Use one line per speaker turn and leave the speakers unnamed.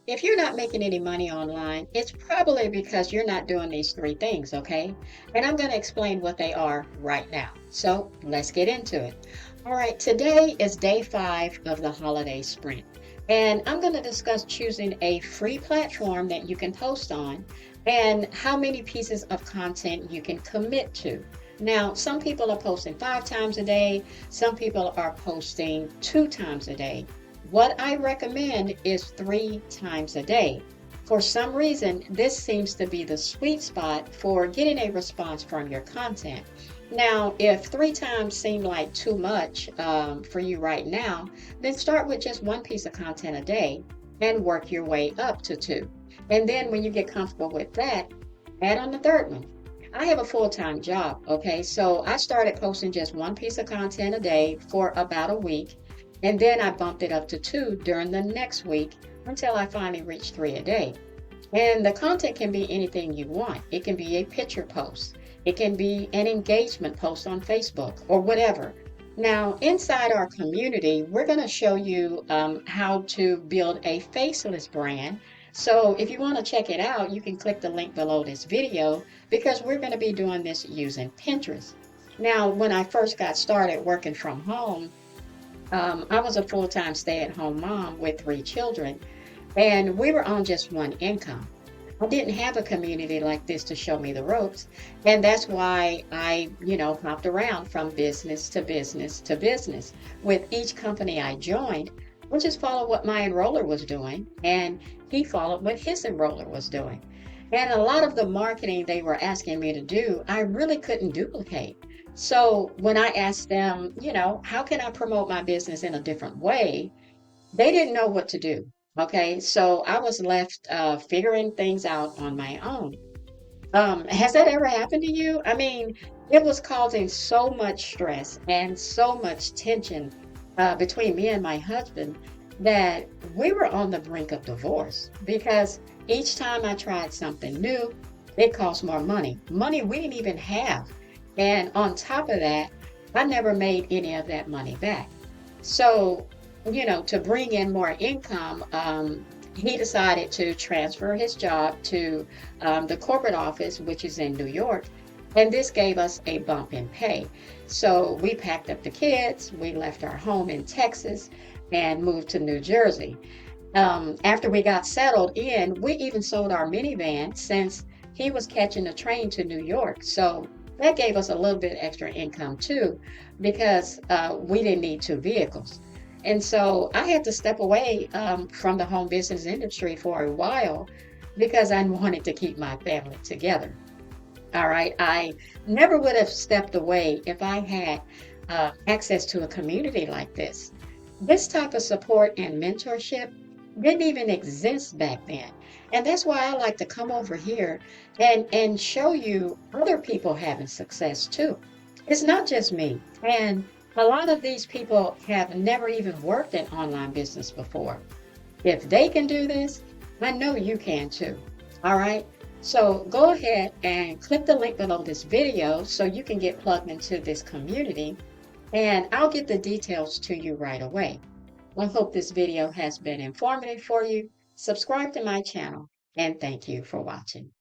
If you're not making any money online, it's probably because you're not doing these three things, okay? And I'm going to explain what they are right now. So let's get into it. All right, today is day 5 of the holiday sprint. And I'm going to discuss choosing a free platform that you can post on and how many pieces of content you can commit to. Now, some people are posting 5 times a day, some people are posting 2 times a day. What I recommend is 3 times a day. For some reason, this seems to be the sweet spot for getting a response from your content. Now, if 3 times seem like too much for you right now, then start with just one piece of content a day and work your way up to two. And then when you get comfortable with that, add on the third one. I have a full-time job, okay? So I started posting just one piece of content a day for about a week, and then I bumped it up to two during the next week until I finally reached 3 a day. And the content can be anything you want. It can be a picture post, it can be an engagement post on Facebook or whatever. Now, inside our community, we're going to show you how to build a faceless brand. So if you want to check it out, you can click the link below this video because we're going to be doing this using Pinterest. Now, when I first got started working from home, I was a full-time stay-at-home mom with 3 children, and we were on just one income. I didn't have a community like this to show me the ropes, and that's why I hopped around from business to business to business. With each company I joined, I just followed what my enroller was doing, and he followed what his enroller was doing. And a lot of the marketing they were asking me to do, I really couldn't duplicate. So when I asked them, how can I promote my business in a different way? They didn't know what to do. Okay, so I was left figuring things out on my own. Has that ever happened to you? I mean, it was causing so much stress and so much tension between me and my husband that we were on the brink of divorce because each time I tried something new, it cost more money. Money we didn't even have. And on top of that, I never made any of that money back. So, to bring in more income, he decided to transfer his job to the corporate office, which is in New York. And this gave us a bump in pay. So we packed up the kids, we left our home in Texas and moved to New Jersey. After we got settled in, we even sold our minivan since he was catching a train to New York. So that gave us a little bit extra income too, because we didn't need 2 vehicles. And so I had to step away from the home business industry for a while because I wanted to keep my family together. All right. I never would have stepped away if I had access to a community like this. This type of support and mentorship didn't even exist back then. And that's why I like to come over here and show you other people having success too. It's not just me. And a lot of these people have never even worked in online business before. If they can do this, I know you can too. All right. So go ahead and click the link below this video so you can get plugged into this community, and I'll get the details to you right away. I hope this video has been informative for you. Subscribe to my channel, and thank you for watching.